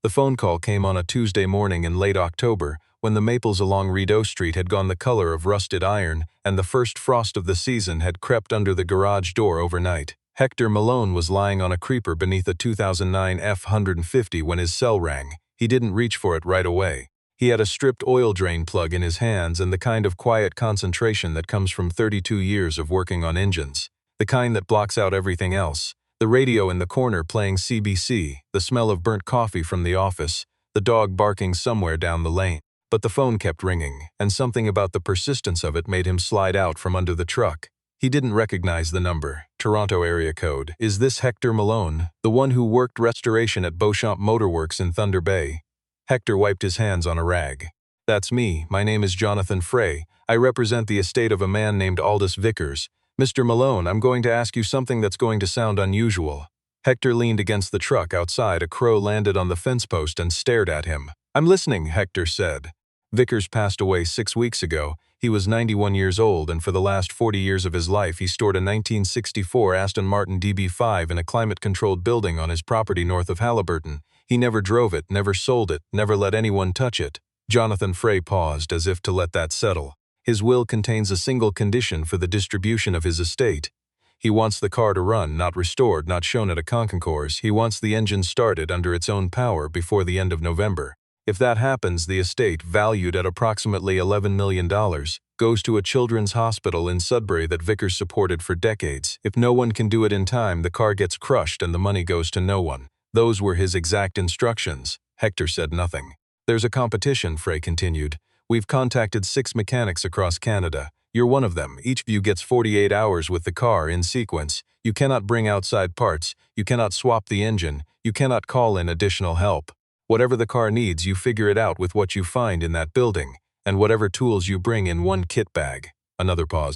The phone call came on a Tuesday morning in late October, when the maples along Rideau Street had gone the color of rusted iron and the first frost of the season had crept under the garage door overnight. Hector Malone was lying on a creeper beneath a 2009 F-150 when his cell rang. He didn't reach for it right away. He had a stripped oil drain plug in his hands and the kind of quiet concentration that comes from 32 years of working on engines. The kind that blocks out everything else. The radio in the corner playing CBC, the smell of burnt coffee from the office, the dog barking somewhere down the lane. But the phone kept ringing, and something about the persistence of it made him slide out from under the truck. He didn't recognize the number. Toronto area code. Is this Hector Malone, the one who worked restoration at Beauchamp Motorworks in Thunder Bay? Hector wiped his hands on a rag. That's me. My name is Jonathan Frey. I represent the estate of a man named Aldous Vickers. Mr. Malone, I'm going to ask you something that's going to sound unusual. Hector leaned against the truck outside. A crow landed on the fence post and stared at him. I'm listening, Hector said. Vickers passed away 6 weeks ago. He was 91 years old, and for the last 40 years of his life he stored a 1964 Aston Martin DB5 in a climate-controlled building on his property north of Halliburton. He never drove it, never sold it, never let anyone touch it. Jonathan Frey paused as if to let that settle. His will contains a single condition for the distribution of his estate. He wants the car to run, not restored, not shown at a concourse. He wants the engine started under its own power before the end of November. If that happens, the estate, valued at approximately $11 million, goes to a children's hospital in Sudbury that Vickers supported for decades. If no one can do it in time, the car gets crushed and the money goes to no one. Those were his exact instructions. Hector said nothing. There's a competition, Frey continued. We've contacted 6 mechanics across Canada. You're one of them. Each of you gets 48 hours with the car in sequence. You cannot bring outside parts. You cannot swap the engine. You cannot call in additional help. Whatever the car needs, you figure it out with what you find in that building, and whatever tools you bring in one kit bag. Another pause.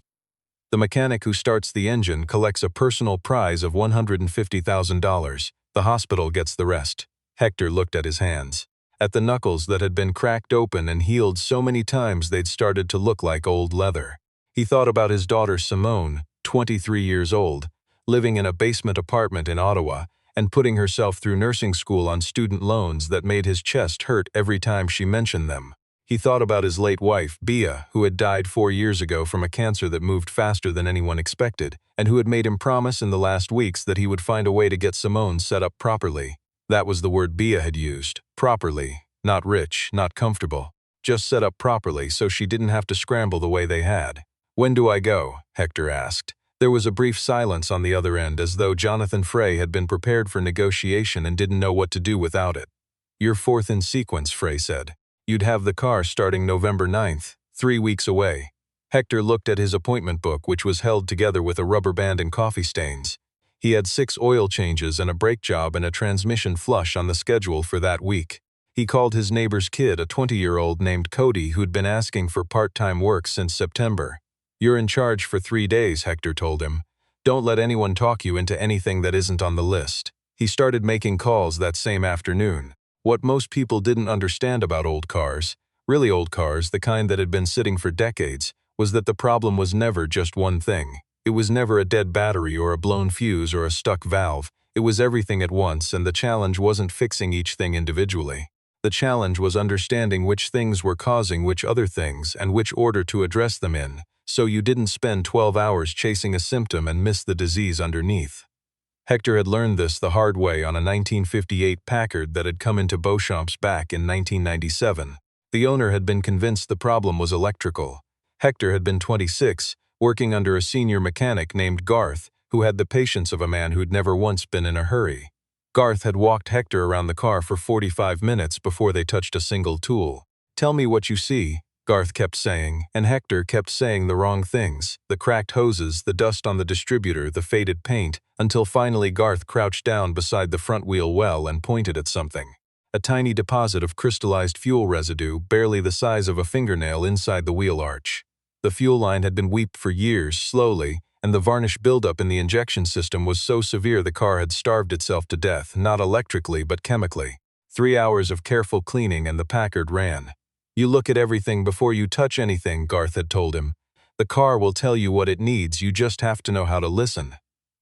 The mechanic who starts the engine collects a personal prize of $150,000. The hospital gets the rest. Hector looked at his hands. At the knuckles that had been cracked open and healed so many times they'd started to look like old leather. He thought about his daughter Simone, 23 years old, living in a basement apartment in Ottawa, and putting herself through nursing school on student loans that made his chest hurt every time she mentioned them. He thought about his late wife, Bea, who had died 4 years ago from a cancer that moved faster than anyone expected, and who had made him promise in the last weeks that he would find a way to get Simone set up properly. That was the word Bea had used. Properly. Not rich, not comfortable. Just set up properly so she didn't have to scramble the way they had. When do I go? Hector asked. There was a brief silence on the other end, as though Jonathan Frey had been prepared for negotiation and didn't know what to do without it. You're fourth in sequence, Frey said. You'd have the car starting November 9th, 3 weeks away. Hector looked at his appointment book, which was held together with a rubber band and coffee stains. He had 6 oil changes and a brake job and a transmission flush on the schedule for that week. He called his neighbor's kid, a 20-year-old named Cody, who'd been asking for part-time work since September. You're in charge for 3 days, Hector told him. Don't let anyone talk you into anything that isn't on the list. He started making calls that same afternoon. What most people didn't understand about old cars, really old cars, the kind that had been sitting for decades, was that the problem was never just one thing. It was never a dead battery or a blown fuse or a stuck valve. It was everything at once, and the challenge wasn't fixing each thing individually. The challenge was understanding which things were causing which other things and which order to address them in, so you didn't spend 12 hours chasing a symptom and miss the disease underneath. Hector had learned this the hard way on a 1958 Packard that had come into Beauchamp's back in 1997. The owner had been convinced the problem was electrical. Hector had been 26, working under a senior mechanic named Garth, who had the patience of a man who'd never once been in a hurry. Garth had walked Hector around the car for 45 minutes before they touched a single tool. Tell me what you see, Garth kept saying, and Hector kept saying the wrong things, the cracked hoses, the dust on the distributor, the faded paint, until finally Garth crouched down beside the front wheel well and pointed at something. A tiny deposit of crystallized fuel residue, barely the size of a fingernail inside the wheel arch. The fuel line had been weeped for years, slowly, and the varnish buildup in the injection system was so severe the car had starved itself to death, not electrically but chemically. 3 hours of careful cleaning and the Packard ran. You look at everything before you touch anything, Garth had told him. The car will tell you what it needs, you just have to know how to listen.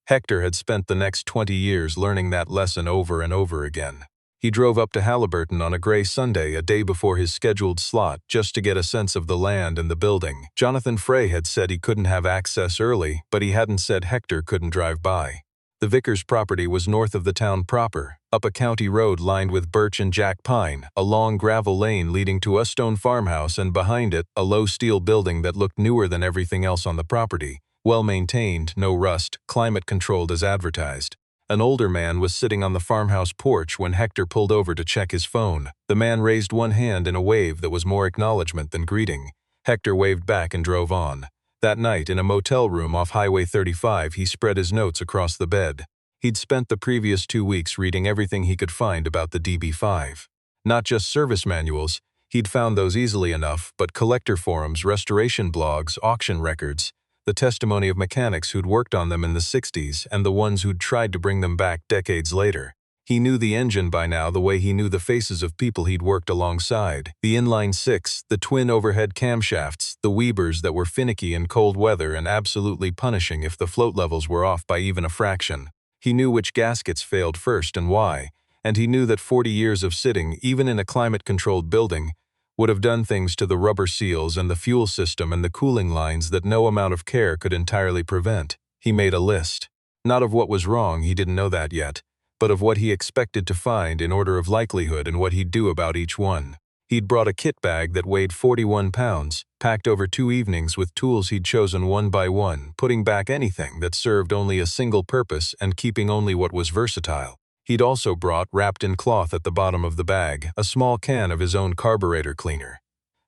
Hector had spent the next 20 years learning that lesson over and over again. He drove up to Halliburton on a gray Sunday a day before his scheduled slot just to get a sense of the land and the building. Jonathan Frey had said he couldn't have access early, but he hadn't said Hector couldn't drive by. The Vickers property was north of the town proper, up a county road lined with birch and jack pine, a long gravel lane leading to a stone farmhouse, and behind it, a low steel building that looked newer than everything else on the property. Well-maintained, no rust, climate-controlled as advertised. An older man was sitting on the farmhouse porch when Hector pulled over to check his phone. The man raised one hand in a wave that was more acknowledgement than greeting. Hector waved back and drove on. That night, in a motel room off Highway 35, he spread his notes across the bed. He'd spent the previous 2 weeks reading everything he could find about the DB5. Not just service manuals, he'd found those easily enough, but collector forums, restoration blogs, auction records, the testimony of mechanics who'd worked on them in the 60s and the ones who'd tried to bring them back decades later. He knew the engine by now the way he knew the faces of people he'd worked alongside. The inline six, the twin overhead camshafts, the Webers that were finicky in cold weather and absolutely punishing if the float levels were off by even a fraction. He knew which gaskets failed first and why, and he knew that 40 years of sitting, even in a climate-controlled building, would have done things to the rubber seals and the fuel system and the cooling lines that no amount of care could entirely prevent. He made a list. Not of what was wrong, he didn't know that yet, but of what he expected to find in order of likelihood and what he'd do about each one. He'd brought a kit bag that weighed 41 pounds, packed over 2 evenings with tools he'd chosen one by one, putting back anything that served only a single purpose and keeping only what was versatile. He'd also brought, wrapped in cloth at the bottom of the bag, a small can of his own carburetor cleaner.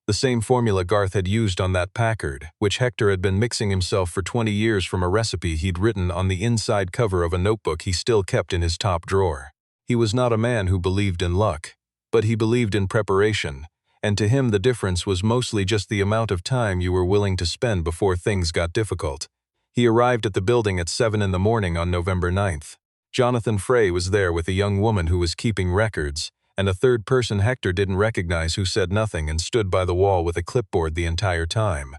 The same formula Garth had used on that Packard, which Hector had been mixing himself for 20 years from a recipe he'd written on the inside cover of a notebook he still kept in his top drawer. He was not a man who believed in luck, but he believed in preparation, and to him the difference was mostly just the amount of time you were willing to spend before things got difficult. He arrived at the building at 7 in the morning on November 9th. Jonathan Frey was there with a young woman who was keeping records, and a third person Hector didn't recognize who said nothing and stood by the wall with a clipboard the entire time.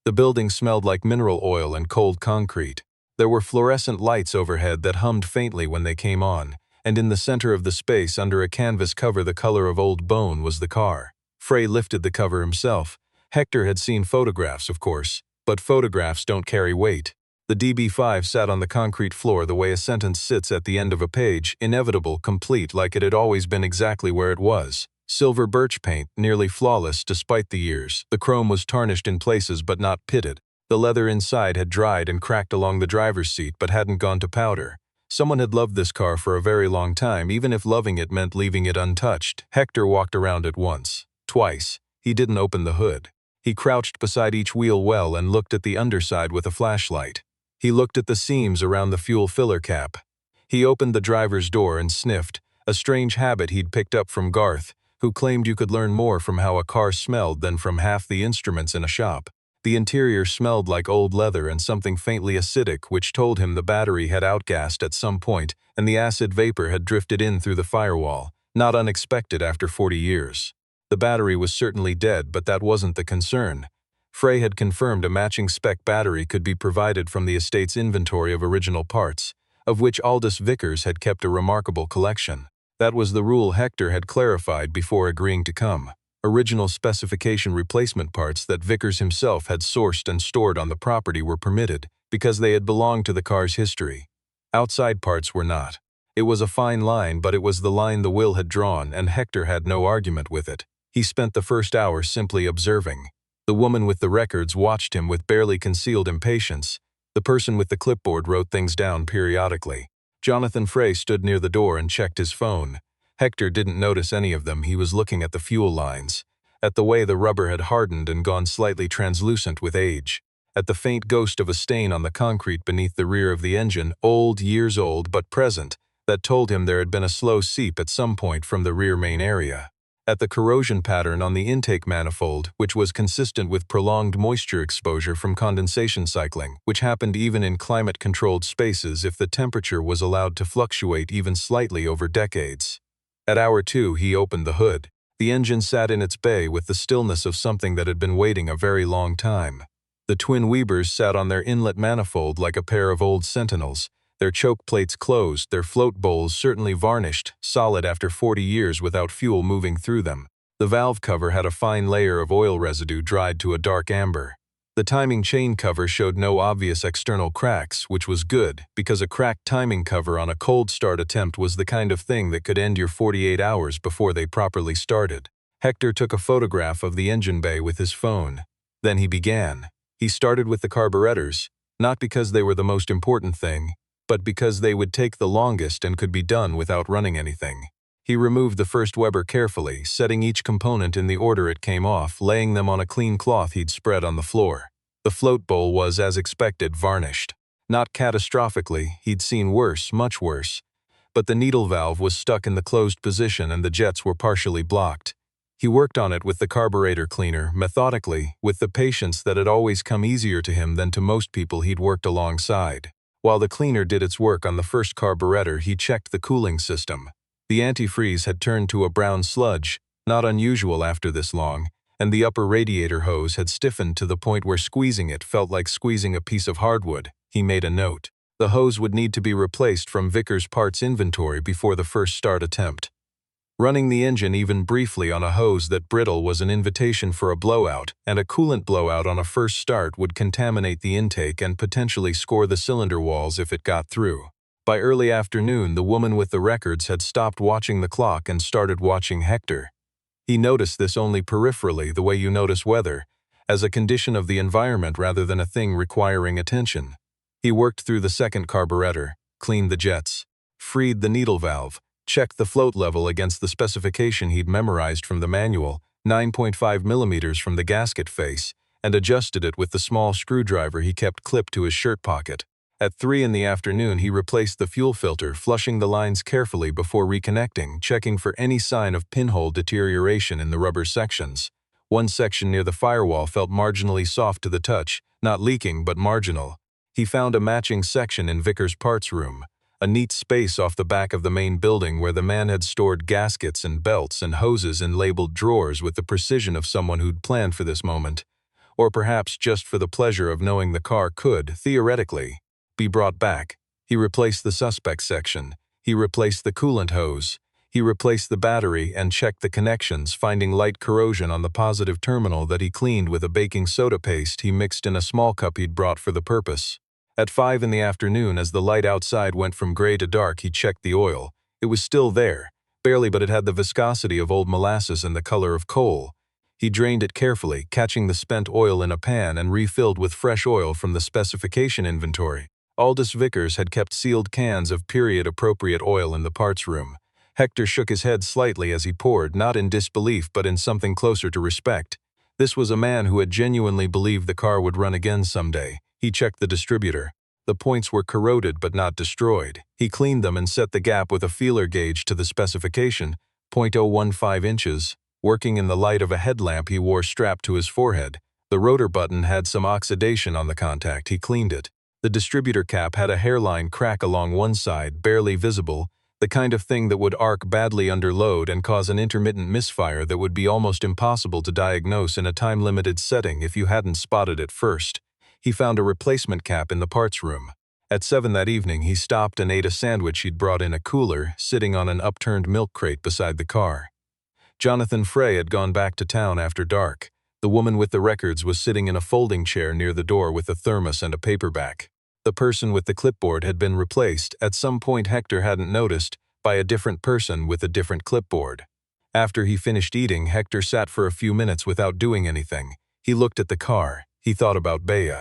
The building smelled like mineral oil and cold concrete. There were fluorescent lights overhead that hummed faintly when they came on, and in the center of the space under a canvas cover the color of old bone was the car. Frey lifted the cover himself. Hector had seen photographs, of course, but photographs don't carry weight. The DB5 sat on the concrete floor the way a sentence sits at the end of a page, inevitable, complete, like it had always been exactly where it was. Silver birch paint, nearly flawless despite the years. The chrome was tarnished in places but not pitted. The leather inside had dried and cracked along the driver's seat but hadn't gone to powder. Someone had loved this car for a very long time, even if loving it meant leaving it untouched. Hector walked around it once, twice. He didn't open the hood. He crouched beside each wheel well and looked at the underside with a flashlight. He looked at the seams around the fuel filler cap. He opened the driver's door and sniffed, a strange habit he'd picked up from Garth, who claimed you could learn more from how a car smelled than from half the instruments in a shop. The interior smelled like old leather and something faintly acidic, which told him the battery had outgassed at some point and the acid vapor had drifted in through the firewall, not unexpected after 40 years. The battery was certainly dead, but that wasn't the concern. Frey had confirmed a matching spec battery could be provided from the estate's inventory of original parts, of which Aldous Vickers had kept a remarkable collection. That was the rule Hector had clarified before agreeing to come. Original specification replacement parts that Vickers himself had sourced and stored on the property were permitted because they had belonged to the car's history. Outside parts were not. It was a fine line, but it was the line the will had drawn, and Hector had no argument with it. He spent the first hour simply observing. The woman with the records watched him with barely concealed impatience. The person with the clipboard wrote things down periodically. Jonathan Frey stood near the door and checked his phone. Hector didn't notice any of them. He was looking at the fuel lines, at the way the rubber had hardened and gone slightly translucent with age, at the faint ghost of a stain on the concrete beneath the rear of the engine, old, years old, but present, that told him there had been a slow seep at some point from the rear main area, at the corrosion pattern on the intake manifold, which was consistent with prolonged moisture exposure from condensation cycling, which happened even in climate-controlled spaces if the temperature was allowed to fluctuate even slightly over decades. At hour 2, he opened the hood. The engine sat in its bay with the stillness of something that had been waiting a very long time. The twin Webers sat on their inlet manifold like a pair of old sentinels, their choke plates closed, their float bowls certainly varnished, solid after 40 years without fuel moving through them. The valve cover had a fine layer of oil residue dried to a dark amber. The timing chain cover showed no obvious external cracks, which was good, because a cracked timing cover on a cold start attempt was the kind of thing that could end your 48 hours before they properly started. Hector took a photograph of the engine bay with his phone. Then he began. He started with the carburetors, not because they were the most important thing, but because they would take the longest and could be done without running anything. He removed the first Weber carefully, setting each component in the order it came off, laying them on a clean cloth he'd spread on the floor. The float bowl was, as expected, varnished. Not catastrophically, he'd seen worse, much worse. But the needle valve was stuck in the closed position and the jets were partially blocked. He worked on it with the carburetor cleaner, methodically, with the patience that had always come easier to him than to most people he'd worked alongside. While the cleaner did its work on the first carburetor, he checked the cooling system. The antifreeze had turned to a brown sludge, not unusual after this long, and the upper radiator hose had stiffened to the point where squeezing it felt like squeezing a piece of hardwood. He made a note. The hose would need to be replaced from Vickers' parts inventory before the first start attempt. Running the engine even briefly on a hose that brittle was an invitation for a blowout, and a coolant blowout on a first start would contaminate the intake and potentially score the cylinder walls if it got through. By early afternoon, the woman with the records had stopped watching the clock and started watching Hector. He noticed this only peripherally, the way you notice weather, as a condition of the environment rather than a thing requiring attention. He worked through the second carburetor, cleaned the jets, freed the needle valve, checked the float level against the specification he'd memorized from the manual, 9.5 millimeters from the gasket face, and adjusted it with the small screwdriver he kept clipped to his shirt pocket. At 3 in the afternoon, he replaced the fuel filter, flushing the lines carefully before reconnecting, checking for any sign of pinhole deterioration in the rubber sections. One section near the firewall felt marginally soft to the touch, not leaking but marginal. He found a matching section in Vickers' parts room, a neat space off the back of the main building where the man had stored gaskets and belts and hoses in labeled drawers with the precision of someone who'd planned for this moment. Or perhaps just for the pleasure of knowing the car could, theoretically, be brought back. He replaced the suspect section. He replaced the coolant hose. He replaced the battery and checked the connections, finding light corrosion on the positive terminal that he cleaned with a baking soda paste he mixed in a small cup he'd brought for the purpose. At 5 in the afternoon, as the light outside went from gray to dark, he checked the oil. It was still there, barely, but it had the viscosity of old molasses and the color of coal. He drained it carefully, catching the spent oil in a pan and refilled with fresh oil from the specification inventory. Aldous Vickers had kept sealed cans of period-appropriate oil in the parts room. Hector shook his head slightly as he poured, not in disbelief but in something closer to respect. This was a man who had genuinely believed the car would run again someday. He checked the distributor. The points were corroded but not destroyed. He cleaned them and set the gap with a feeler gauge to the specification, 0.015 inches. Working in the light of a headlamp he wore strapped to his forehead. The rotor button had some oxidation on the contact. He cleaned it. The distributor cap had a hairline crack along one side, barely visible, the kind of thing that would arc badly under load and cause an intermittent misfire that would be almost impossible to diagnose in a time-limited setting if you hadn't spotted it first. He found a replacement cap in the parts room. At 7 that evening, he stopped and ate a sandwich he'd brought in a cooler, sitting on an upturned milk crate beside the car. Jonathan Frey had gone back to town after dark. The woman with the records was sitting in a folding chair near the door with a thermos and a paperback. The person with the clipboard had been replaced, at some point Hector hadn't noticed, by a different person with a different clipboard. After he finished eating, Hector sat for a few minutes without doing anything. He looked at the car. He thought about Bea.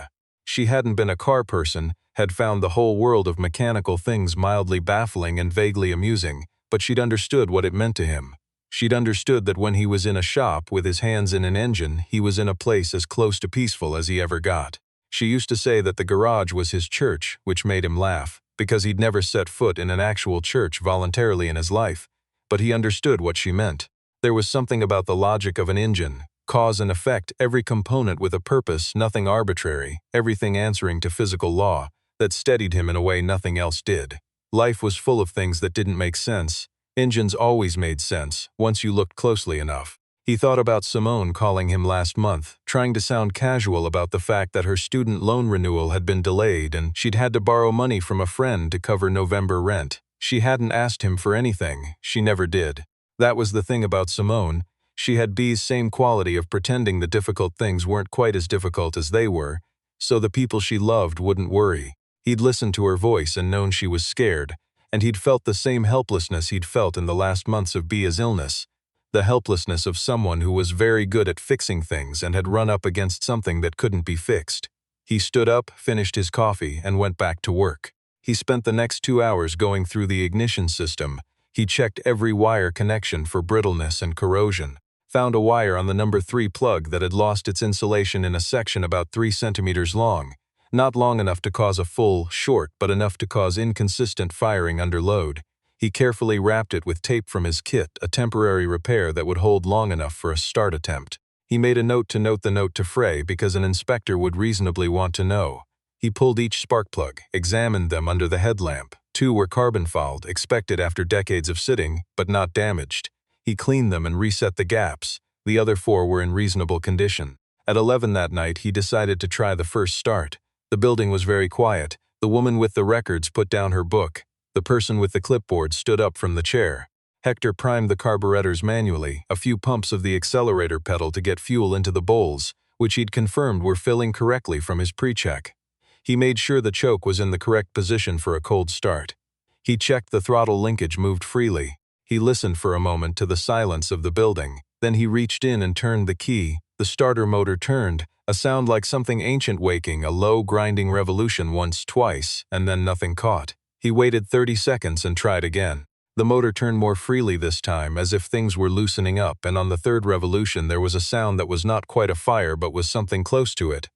She hadn't been a car person, had found the whole world of mechanical things mildly baffling and vaguely amusing, but she'd understood what it meant to him. She'd understood that when he was in a shop with his hands in an engine, he was in a place as close to peaceful as he ever got. She used to say that the garage was his church, which made him laugh, because he'd never set foot in an actual church voluntarily in his life. But he understood what she meant. There was something about the logic of an engine, cause and effect, every component with a purpose, nothing arbitrary, everything answering to physical law, that steadied him in a way nothing else did. Life was full of things that didn't make sense. Engines always made sense, once you looked closely enough. He thought about Simone calling him last month, trying to sound casual about the fact that her student loan renewal had been delayed and she'd had to borrow money from a friend to cover November rent. She hadn't asked him for anything, she never did. That was the thing about Simone. She had B's same quality of pretending the difficult things weren't quite as difficult as they were, so the people she loved wouldn't worry. He'd listened to her voice and known she was scared, and he'd felt the same helplessness he'd felt in the last months of B's illness. The helplessness of someone who was very good at fixing things and had run up against something that couldn't be fixed. He stood up, finished his coffee, and went back to work. He spent the next 2 hours going through the ignition system. He checked every wire connection for brittleness and corrosion, found a wire on the number 3 plug that had lost its insulation in a section about 3 centimeters long, not long enough to cause a full short but enough to cause inconsistent firing under load. He carefully wrapped it with tape from his kit, a temporary repair that would hold long enough for a start attempt. He made a note to note the note to Frey because an inspector would reasonably want to know. He pulled each spark plug, examined them under the headlamp. 2 were carbon-fouled, expected after decades of sitting, but not damaged. He cleaned them and reset the gaps. The other 4 were in reasonable condition. At 11 that night, he decided to try the first start. The building was very quiet. The woman with the records put down her book. The person with the clipboard stood up from the chair. Hector primed the carburetors manually, a few pumps of the accelerator pedal to get fuel into the bowls, which he'd confirmed were filling correctly from his pre-check. He made sure the choke was in the correct position for a cold start. He checked the throttle linkage moved freely. He listened for a moment to the silence of the building. Then he reached in and turned the key. The starter motor turned, a sound like something ancient waking, a low grinding revolution once, twice, and then nothing caught. He waited 30 seconds and tried again. The motor turned more freely this time, as if things were loosening up, and on the 3rd revolution there was a sound that was not quite a fire but was something close to it.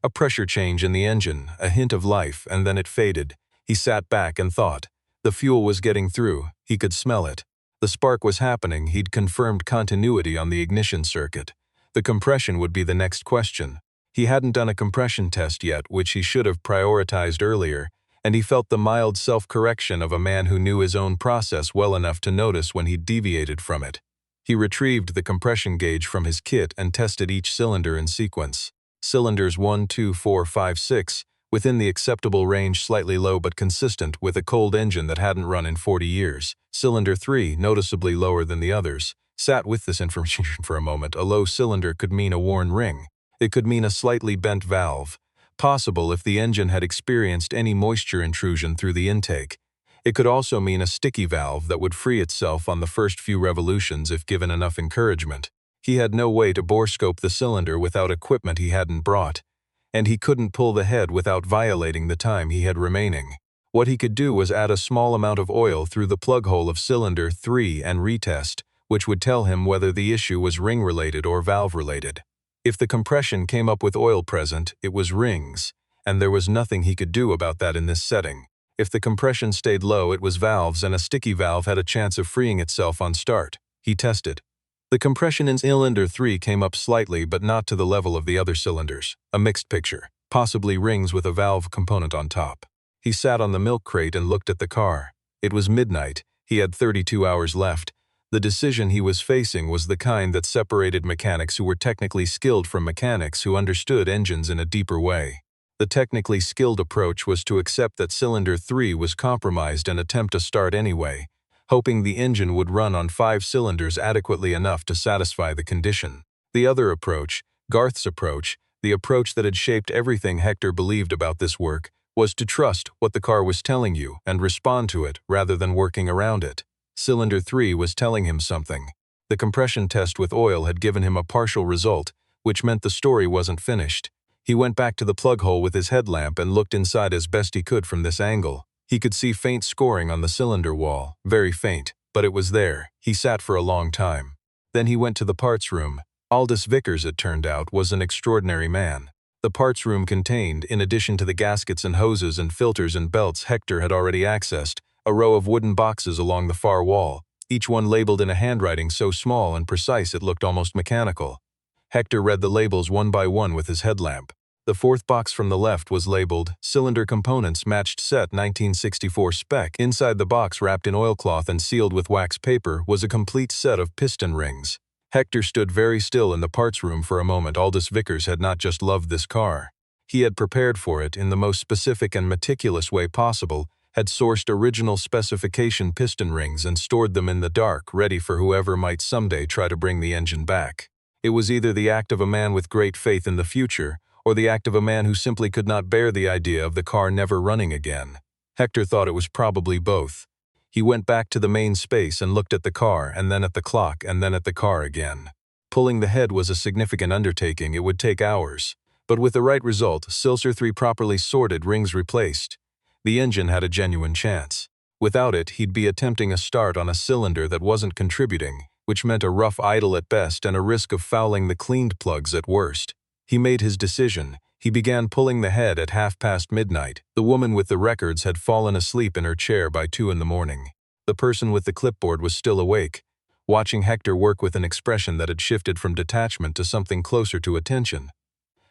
A pressure change in the engine, a hint of life, and then it faded. He sat back and thought. The fuel was getting through. He could smell it. The spark was happening. He'd confirmed continuity on the ignition circuit. The compression would be the next question. He hadn't done a compression test yet, which he should have prioritized earlier, and he felt the mild self-correction of a man who knew his own process well enough to notice when he deviated from it. He retrieved the compression gauge from his kit and tested each cylinder in sequence. Cylinders 1, 2, 4, 5, 6, within the acceptable range, slightly low but consistent with a cold engine that hadn't run in 40 years. Cylinder 3, noticeably lower than the others. Sat with this information for a moment. A low cylinder could mean a worn ring. It could mean a slightly bent valve. Possible if the engine had experienced any moisture intrusion through the intake. It could also mean a sticky valve that would free itself on the first few revolutions if given enough encouragement. He had no way to borescope the cylinder without equipment he hadn't brought, and he couldn't pull the head without violating the time he had remaining. What he could do was add a small amount of oil through the plug hole of cylinder 3 and retest, which would tell him whether the issue was ring-related or valve-related. If the compression came up with oil present, it was rings, and there was nothing he could do about that in this setting. If the compression stayed low, it was valves, and a sticky valve had a chance of freeing itself on start. He tested. The compression in cylinder 3 came up slightly, but not to the level of the other cylinders. A mixed picture, possibly rings with a valve component on top. He sat on the milk crate and looked at the car. It was midnight. He had 32 hours left. The decision he was facing was the kind that separated mechanics who were technically skilled from mechanics who understood engines in a deeper way. The technically skilled approach was to accept that cylinder 3 was compromised and attempt to start anyway, hoping the engine would run on 5 cylinders adequately enough to satisfy the condition. The other approach, Garth's approach, the approach that had shaped everything Hector believed about this work, was to trust what the car was telling you and respond to it rather than working around it. Cylinder 3 was telling him something. The compression test with oil had given him a partial result, which meant the story wasn't finished. He went back to the plug hole with his headlamp and looked inside as best he could from this angle. He could see faint scoring on the cylinder wall, very faint, but it was there. He sat for a long time. Then he went to the parts room. Aldous Vickers, it turned out, was an extraordinary man. The parts room contained, in addition to the gaskets and hoses and filters and belts Hector had already accessed, a row of wooden boxes along the far wall, each one labeled in a handwriting so small and precise it looked almost mechanical. Hector read the labels one by one with his headlamp. The 4th box from the left was labeled, Cylinder Components Matched Set 1964 Spec. Inside the box, wrapped in oilcloth and sealed with wax paper, was a complete set of piston rings. Hector stood very still in the parts room for a moment. Aldous Vickers had not just loved this car. He had prepared for it in the most specific and meticulous way possible, had sourced original specification piston rings and stored them in the dark, ready for whoever might someday try to bring the engine back. It was either the act of a man with great faith in the future, or the act of a man who simply could not bear the idea of the car never running again. Hector thought it was probably both. He went back to the main space and looked at the car, and then at the clock, and then at the car again. Pulling the head was a significant undertaking. It would take hours. But with the right result, Silser 3 properly sorted, rings replaced, the engine had a genuine chance. Without it, he'd be attempting a start on a cylinder that wasn't contributing, which meant a rough idle at best and a risk of fouling the cleaned plugs at worst. He made his decision. He began pulling the head at midnight. The woman with the records had fallen asleep in her chair by 2 in the morning. The person with the clipboard was still awake, watching Hector work with an expression that had shifted from detachment to something closer to attention.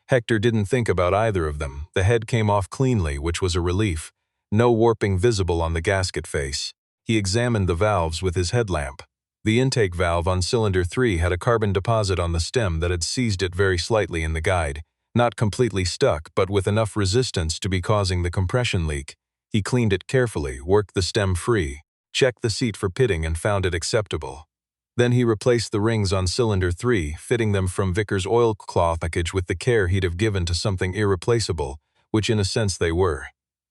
Hector didn't think about either of them. The head came off cleanly, which was a relief. No warping visible on the gasket face. He examined the valves with his headlamp. The intake valve on cylinder 3 had a carbon deposit on the stem that had seized it very slightly in the guide. Not completely stuck, but with enough resistance to be causing the compression leak. He cleaned it carefully, worked the stem free, checked the seat for pitting and found it acceptable. Then he replaced the rings on cylinder 3, fitting them from Vickers' oilcloth package with the care he'd have given to something irreplaceable, which in a sense they were.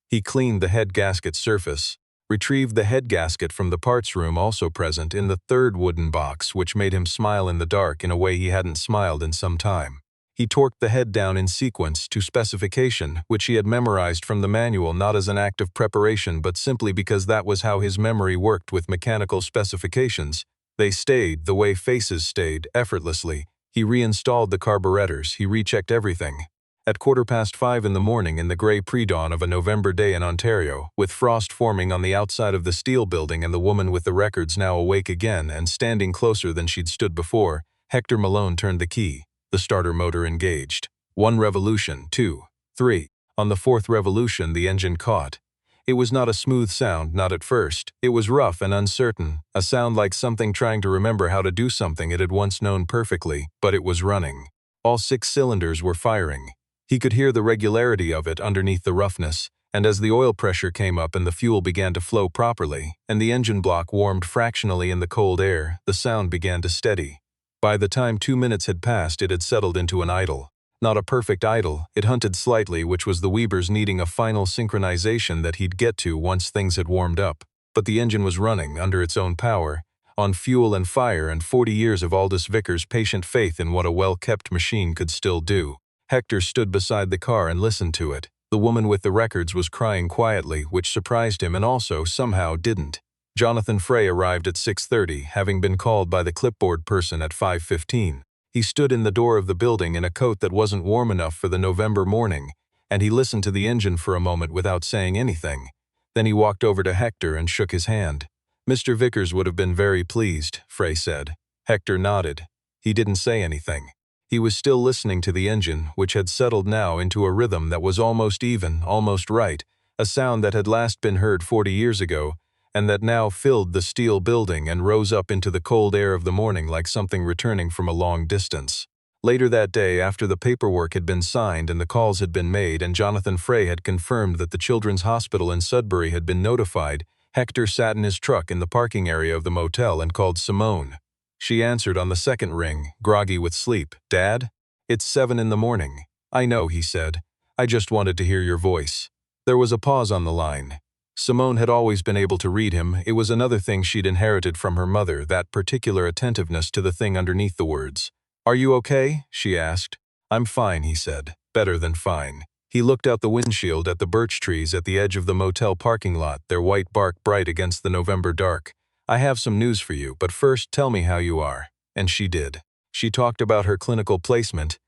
He cleaned the head gasket surface, retrieved the head gasket from the parts room also present in the third wooden box, which made him smile in the dark in a way he hadn't smiled in some time. He torqued the head down in sequence to specification, which he had memorized from the manual not as an act of preparation but simply because that was how his memory worked with mechanical specifications. They stayed the way faces stayed, effortlessly. He reinstalled the carburetors, he rechecked everything. At 5:15 in the morning in the gray pre-dawn of a November day in Ontario, with frost forming on the outside of the steel building and the woman with the records now awake again and standing closer than she'd stood before, Hector Malone turned the key. The starter motor engaged. 1 revolution, 2, 3. On the 4th revolution, the engine caught. It was not a smooth sound, not at first. It was rough and uncertain, a sound like something trying to remember how to do something it had once known perfectly, but it was running. All 6 cylinders were firing. He could hear the regularity of it underneath the roughness, and as the oil pressure came up and the fuel began to flow properly, and the engine block warmed fractionally in the cold air, the sound began to steady. By the time 2 minutes had passed, it had settled into an idle. Not a perfect idle, it hunted slightly, which was the Webers needing a final synchronization that he'd get to once things had warmed up. But the engine was running, under its own power, on fuel and fire and 40 years of Aldous Vickers' patient faith in what a well-kept machine could still do. Hector stood beside the car and listened to it. The woman with the records was crying quietly, which surprised him and also, somehow, didn't. Jonathan Frey arrived at 6:30, having been called by the clipboard person at 5:15. He stood in the door of the building in a coat that wasn't warm enough for the November morning, and he listened to the engine for a moment without saying anything. Then he walked over to Hector and shook his hand. "Mr. Vickers would have been very pleased," Frey said. Hector nodded. He didn't say anything. He was still listening to the engine, which had settled now into a rhythm that was almost even, almost right, a sound that had last been heard 40 years ago, and that now filled the steel building and rose up into the cold air of the morning like something returning from a long distance. Later that day, after the paperwork had been signed and the calls had been made and Jonathan Frey had confirmed that the Children's Hospital in Sudbury had been notified, Hector sat in his truck in the parking area of the motel and called Simone. She answered on the second ring, groggy with sleep. "Dad? It's 7 in the morning. "I know," he said. "I just wanted to hear your voice." There was a pause on the line. Simone had always been able to read him. It was another thing she'd inherited from her mother, that particular attentiveness to the thing underneath the words. "Are you okay?" she asked. "I'm fine," he said. "Better than fine." He looked out the windshield at the birch trees at the edge of the motel parking lot, their white bark bright against the November dark. "I have some news for you, but first tell me how you are." And she did. She talked about her clinical placement,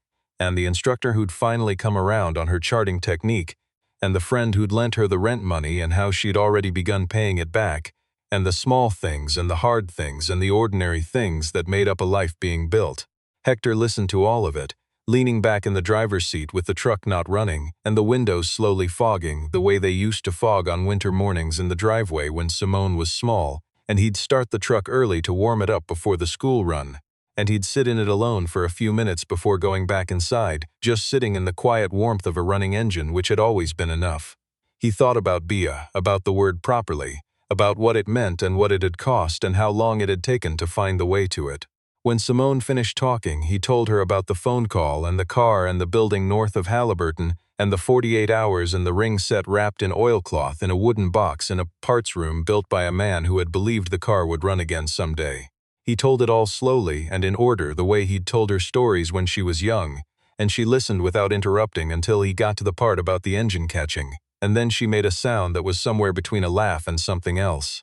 and the instructor who'd finally come around on her charting technique, and the friend who'd lent her the rent money and how she'd already begun paying it back, and the small things and the hard things and the ordinary things that made up a life being built. Hector listened to all of it, leaning back in the driver's seat with the truck not running and the windows slowly fogging the way they used to fog on winter mornings in the driveway when Simone was small, and he'd start the truck early to warm it up before the school run. and he'd sit in it alone for a few minutes before going back inside, just sitting in the quiet warmth of a running engine, which had always been enough. He thought about Bia, about the word properly, about what it meant and what it had cost and how long it had taken to find the way to it. When Simone finished talking, he told her about the phone call and the car and the building north of Halliburton and the 48 hours and the ring set wrapped in oilcloth in a wooden box in a parts room built by a man who had believed the car would run again someday. He told it all slowly and in order, the way he'd told her stories when she was young, and she listened without interrupting until he got to the part about the engine catching, and then she made a sound that was somewhere between a laugh and something else.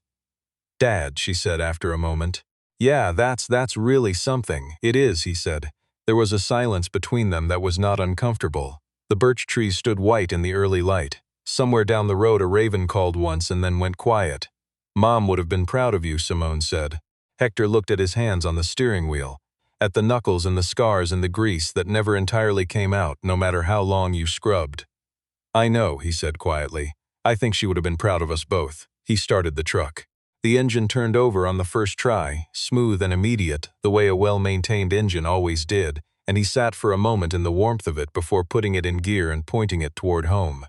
"Dad," she said after a moment. "Yeah, that's really something. It is," he said. There was a silence between them that was not uncomfortable. The birch trees stood white in the early light. Somewhere down the road a raven called once and then went quiet. "Mom would have been proud of you," Simone said. Hector looked at his hands on the steering wheel, at the knuckles and the scars and the grease that never entirely came out, no matter how long you scrubbed. "I know," he said quietly. "I think she would have been proud of us both." He started the truck. The engine turned over on the first try, smooth and immediate, the way a well-maintained engine always did, and he sat for a moment in the warmth of it before putting it in gear and pointing it toward home.